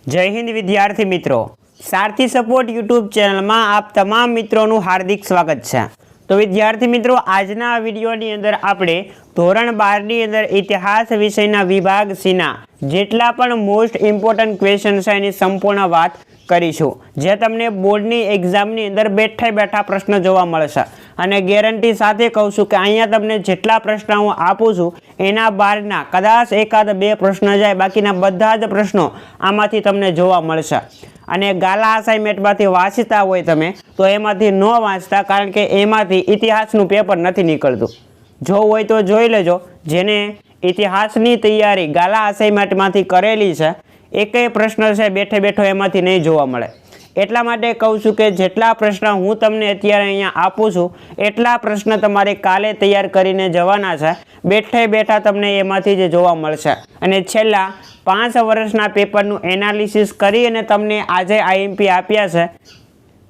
જય હિન્દ વિદ્યાર્થી મિત્રો, સારથી સપોર્ટ યુટ્યુબ ચેનલમાં આપ તમામ મિત્રોનું હાર્દિક સ્વાગત છે। તો વિદ્યાર્થી મિત્રો, આજના આ વિડીયોની અંદર આપણે ધોરણ 12ની અંદર ઇતિહાસ વિષયના વિભાગ સીના જેટલા પણ મોસ્ટ ઇમ્પોર્ટન્ટ ક્વેશ્ચન છે એની સંપૂર્ણ વાત કરીશું, જે તમને બોર્ડની એક્ઝામની અંદર બેઠા બેઠા પ્રશ્ન જોવા મળશે। અને ગેરંટી સાથે કહું છું કે અહીંયા તમને જેટલા પ્રશ્ન હું આપું છું એના બહારના કદાચ એકાદ બે પ્રશ્ન જાય, બાકીના બધા જ પ્રશ્નો આમાંથી તમને જોવા મળશે। અને ગાલા અસાઇનમેન્ટમાંથી વાંચતા હોય તમે તો એમાંથી ન વાંચતા, કારણ કે એમાંથી ઇતિહાસનું પેપર નથી નીકળતું। જો હોય તો જોઈ લેજો, જેને ઇતિહાસની તૈયારી ગાલા અસાઇનમેન્ટમાંથી કરેલી છે એકેય પ્રશ્ન છે બેઠે બેઠો એમાંથી નહીં જોવા મળે। એટલા માટે કહું છું કે જેટલા પ્રશ્ન હું તમને અત્યારે અહીંયા આપું છું એટલા પ્રશ્ન તમારે કાલે તૈયાર કરીને જવાના છે, બેઠે બેઠા તમને એમાંથી જ જોવા મળશે। અને છેલ્લા 5 વર્ષના પેપરનું એનાલિસિસ કરી અને તમને આજે આઈએમપી આપ્યા છે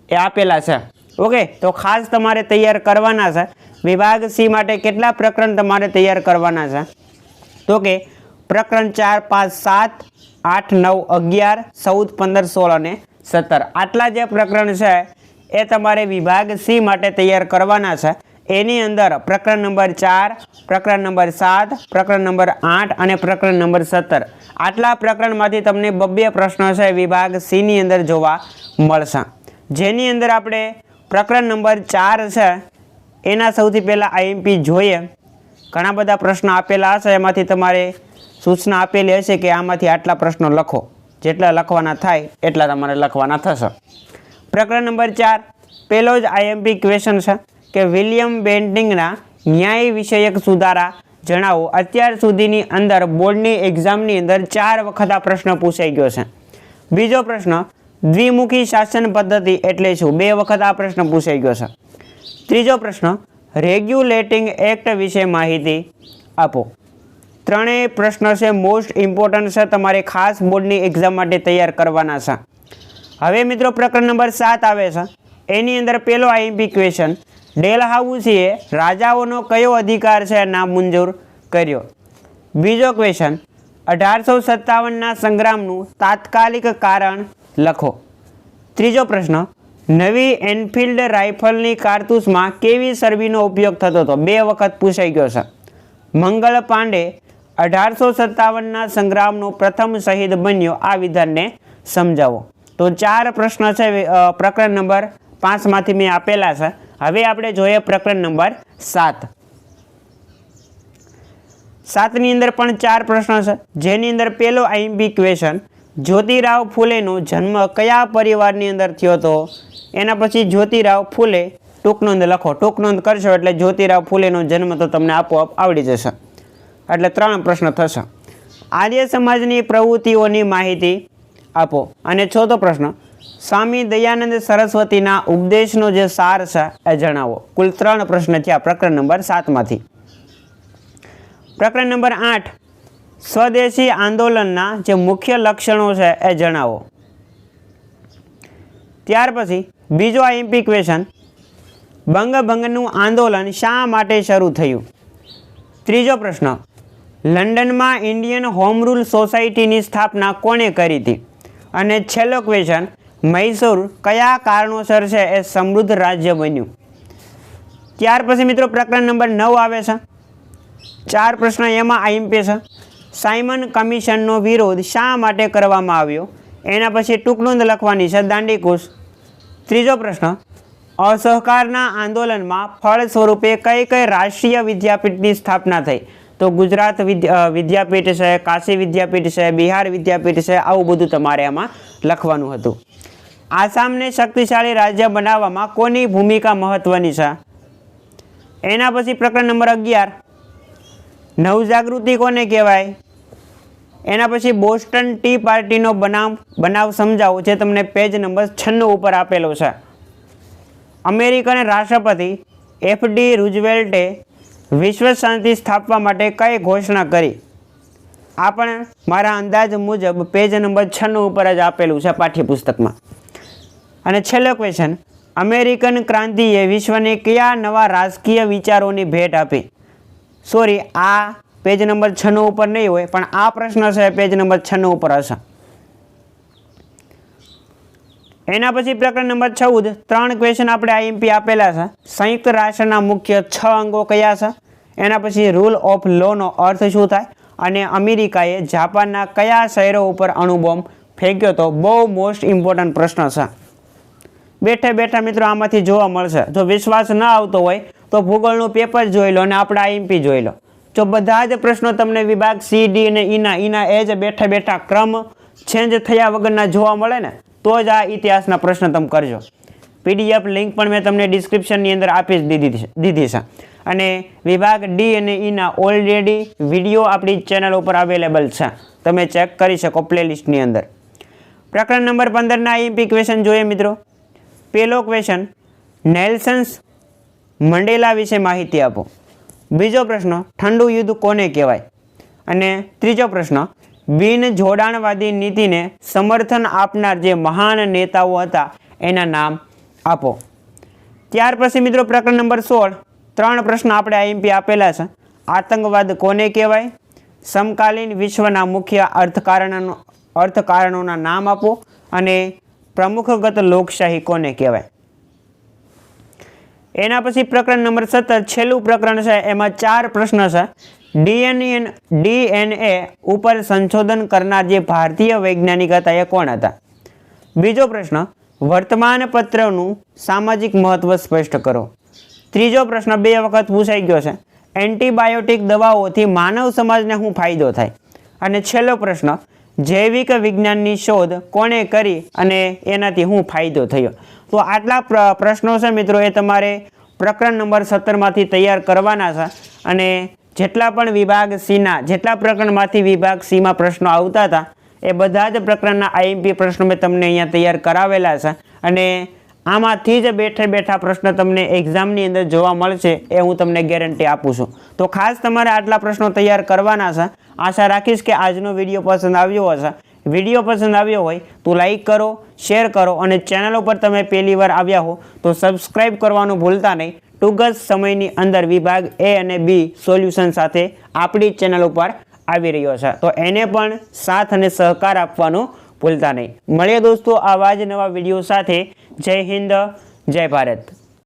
એ આપેલા છે। ઓકે, તો ખાસ તમારે તૈયાર કરવાના છે। વિભાગ સી માટે કેટલા પ્રકરણ તમારે તૈયાર કરવાના છે? તો કે પ્રકરણ 4, 5, 7, 8, 9, 11, 14, 15, 16 અને 17 આટલા જે પ્રકરણ છે એ તમારે વિભાગ સી માટે તૈયાર કરવાના છે। એની અંદર પ્રકરણ નંબર 4, પ્રકરણ નંબર 7, પ્રકરણ નંબર 8 અને પ્રકરણ નંબર 17 આટલા પ્રકરણમાંથી તમને 2 પ્રશ્નો છે વિભાગ સીની અંદર જોવા મળશે। જેની અંદર આપણે પ્રકરણ નંબર 4 છે એના સૌથી પહેલાં આઈએમપી જોઈએ। ઘણા બધા પ્રશ્નો આપેલા હશે, એમાંથી તમારે સૂચના આપેલી હશે કે આમાંથી આટલા પ્રશ્નો લખો, જેટલા લખવાના થાય એટલા તમારે લખવાના થશે। પ્રકરણ નંબર 4 પહેલો જ આઈએમપી ક્વેશ્ચન છે કે વિલિયમ બેન્ટિંગના ન્યાય વિષયક સુધારા જણાવો। અત્યાર સુધીની અંદર બોર્ડની એક્ઝામની અંદર 4 વખત આ પ્રશ્ન પૂછાઈ ગયો છે। બીજો પ્રશ્ન, દ્વિમુખી શાસન પદ્ધતિ એટલે શું? 2 વખત આ પ્રશ્ન પૂછાઈ ગયો છે। ત્રીજો પ્રશ્ન, રેગ્યુલેટિંગ એક્ટ વિશે માહિતી આપો। ત્રણેય પ્રશ્ન છે મોસ્ટ ઇમ્પોર્ટન્ટ છે, તમારે ખાસ બોર્ડની એક્ઝામ માટે તૈયાર કરવાના છે। હવે મિત્રો પ્રકરણ નંબર 7 આવે છે, એની અંદર પહેલો આઈએમપી ક્વેશ્ચન, ડેલહાઉસીએ રાજાઓનો કયો અધિકાર છે નામંજૂર કર્યો? બીજો ક્વેશ્ચન, 1857ના સંગ્રામનું તાત્કાલિક કારણ લખો। ત્રીજો પ્રશ્ન, નવી એનફિલ્ડ રાઇફલની કારતૂસમાં કેવી સરબીનો ઉપયોગ થતો હતો? 2 વખત પૂછાઈ ગયો છે। મંગળ પાંડે 1857ના સંગ્રામનો પ્રથમ શહીદ બન્યો, આ વિધાનને સમજાવો। તો 4 પ્રશ્ન છે પ્રકરણ નંબર 5માંથી મેં આપેલા છે। હવે આપણે જોઈએ પ્રકરણ નંબર 7। 7ની અંદર પણ 4 પ્રશ્ન છે, જેની અંદર પહેલો આઈએમપી ક્વેશ્ચન, જ્યોતિરાવ ફૂલેનો જન્મ કયા પરિવારની અંદર થયો હતો? એના પછી જ્યોતિરાવ ફૂલે ટૂંક નોંધ લખો। ટૂંક નોંધ કરશો એટલે જ્યોતિરાવ ફૂલેનો જન્મ તો તમને આપોઆપ આવડી જશે, એટલે 3 પ્રશ્ન થશે। આર્ય સમાજની પ્રવૃત્તિઓની માહિતી આપો। અને 4થો પ્રશ્ન, સ્વામી દયાનંદ સરસ્વતીના ઉપદેશનો જે સાર છે એ જણાવો। કુલ 3 પ્રશ્ન થયા પ્રકરણ નંબર 7માંથી। પ્રકરણ નંબર 8, સ્વદેશી આંદોલનના જે મુખ્ય લક્ષણો છે એ જણાવો। ત્યાર પછી બીજો આઈએમપી ક્વેશ્ચન, બંગભંગનું આંદોલન શા માટે શરૂ થયું? ત્રીજો પ્રશ્ન, લંડનમાં ઇન્ડિયન હોમ રૂલ સોસાયટીની સ્થાપના કોણે કરી હતી? અને છેલ્લો ક્વેશ્ચન, મૈસૂર કયા કારણોસર છે એ સમૃદ્ધ રાજ્ય બન્યું? ત્યાર પછી મિત્રો પ્રકરણ નંબર 9 આવે છે। 4 પ્રશ્ન એમાં આઈએમપી છે। સાયમન કમિશનનો વિરોધ શા માટે કરવામાં આવ્યો? એના પછી ટૂંક નોંધ લખવાની છે, દાંડીકૂચ। ત્રીજો પ્રશ્ન, અસહકારના આંદોલનમાં ફળ સ્વરૂપે કઈ કઈ રાષ્ટ્રીય વિદ્યાપીઠની સ્થાપના થઈ? તો ગુજરાત વિદ્યાપીઠ છે, કાશી વિદ્યાપીઠ છે, બિહાર વિદ્યાપીઠ છે, આવું બધું તમારે આમાં લખવાનું હતું। આસામને શક્તિશાળી રાજ્ય બનાવવામાં કોની ભૂમિકા મહત્વની છે? એના પછી પ્રકરણ નંબર 11, નવજાગૃતિ કોને કહેવાય? એના પછી બોસ્ટન ટી પાર્ટીનો બનાવ સમજાવો, જે તમને પેજ નંબર 96 ઉપર આપેલો છે। અમેરિકન રાષ્ટ્રપતિ એફડી રૂઝવેલ્ટે વિશ્વ શાંતિ સ્થાપવા માટે કઈ ઘોષણા કરી? આ પણ મારા અંદાજ મુજબ પેજ નંબર 96 ઉપર જ આપેલું છે પાઠ્યપુસ્તકમાં। અને છેલ્લો ક્વેશ્ચન, અમેરિકન ક્રાંતિએ વિશ્વને કયા નવા રાજકીય વિચારોની ભેટ આપી? સોરી, આ પેજ નંબર 96 ઉપર નહીં હોય, પણ આ પ્રશ્ન છે પેજ નંબર 96 ઉપર હશે। એના પછી પ્રકરણ નંબર 14 3 ક્વેશ્ચન આપણે આઈએમપી આપેલા છે. સંયુક્ત રાષ્ટ્રના મુખ્ય 6 અંગો કયા છે? એના પછી રૂલ ઓફ લોનો અર્થ શું થાય? અને અમેરિકાએ જાપાનના કયા શહેરો ઉપર અણુબોમ્બ ફેંક્યો તો? બહુ મોસ્ટ ઇમ્પોર્ટન્ટ પ્રશ્ન છે. બેઠે બેઠા મિત્રો આમાંથી જોવા મળશે. જો વિશ્વાસ ન આવતો હોય તો ભૂગોળનું પેપર જોઈ લો અને આપણે આઈએમપી જોઈ લો. જો બધા જ પ્રશ્નો તમને વિભાગ સી, ડી અને ઈના એ જ બેઠા બેઠા ક્રમ ચેન્જ થયા વગરના જોવા મળે ને તો જ આ ઇતિહાસના પ્રશ્ન તમે કરજો. પીડીએફ લિંક પણ મેં તમને ડિસ્ક્રિપ્શનની અંદર આપી જ દીધી છે. અને વિભાગ ડી અને ઈના ઓલરેડી વિડીયો આપણી ચેનલ ઉપર અવેલેબલ છે, તમે ચેક કરી શકો પ્લેલિસ્ટની અંદર. પ્રકરણ નંબર 15ના આઈએમપી ક્વેશ્ચન જોઈએ મિત્રો. પહેલો ક્વેશ્ચન, નેલ્સન્સ મંડેલા વિશે માહિતી આપો. બીજો પ્રશ્ન, ઠંડુ યુદ્ધ કોને કહેવાય? અને ત્રીજો પ્રશ્ન, બિન જોડાણવાદી નીતિને સમર્થન આપનાર જે મહાન નેતાઓ હતા એના નામ આપો. ત્યાર પછી મિત્રો પ્રકરણ નંબર 16 3 પ્રશ્ન આપણે આઈએમપી આપેલા છે. આતંકવાદ કોને કહેવાય? સમકાલીન વિશ્વના મુખ્ય અર્થકારણોના નામ આપો. અને પ્રમુખગત લોકશાહી કોને કહેવાય? એના પછી પ્રકરણ નંબર 17 છેલ્લું પ્રકરણ છે, એમાં 4 પ્રશ્ન છે. ડીએનએ ઉપર સંશોધન કરનાર જે ભારતીય વૈજ્ઞાનિક હતા એ કોણ હતા? બીજો પ્રશ્ન, વર્તમાનપત્રનું સામાજિક મહત્વ સ્પષ્ટ કરો. ત્રીજો પ્રશ્ન 2 વખત પૂછાઈ ગયો છે, એન્ટીબાયોટિક દવાઓથી માનવ સમાજને શું ફાયદો થાય? અને છેલ્લો પ્રશ્ન, જૈવિક વિજ્ઞાનની શોધ કોણે કરી અને એનાથી શું ફાયદો થયો? તો આટલા પ્રશ્નો છે મિત્રો, એ તમારે પ્રકરણ નંબર 17માંથી તૈયાર કરવાના છે. અને જેટલા પણ વિભાગ સીના જેટલા પ્રકરણમાંથી વિભાગ સીમાં પ્રશ્નો આવતા હતા એ બધા જ પ્રકરણના આઈએમપી પ્રશ્નો મેં તમને અહીંયા તૈયાર કરાવેલા છે. અને આમાંથી જ બેઠે બેઠા પ્રશ્ન તમને એક્ઝામની અંદર જોવા મળશે એ હું તમને ગેરંટી આપું છું. તો ખાસ તમારે આટલા પ્રશ્નો તૈયાર કરવાના છે. આશા રાખીશ કે આજનો વિડીયો પસંદ આવ્યો હશે. વિડીયો પસંદ આવ્યો હોય તો લાઈક કરો, શેર કરો અને ચેનલ ઉપર તમે પહેલી વાર આવ્યા હો તો સબસ્ક્રાઈબ કરવાનું ભૂલતા નહીં. ટૂંક જ સમયની અંદર વિભાગ એ અને બી સોલ્યુશન સાથે આપણી ચેનલ ઉપર આવી રહ્યો છે, તો એને પણ સાથ અને સહકાર આપવાનું ભૂલતા નહીં. મળીએ દોસ્તો આવા જ નવા વિડીયો સાથે. જય હિન્દ, જય ભારત.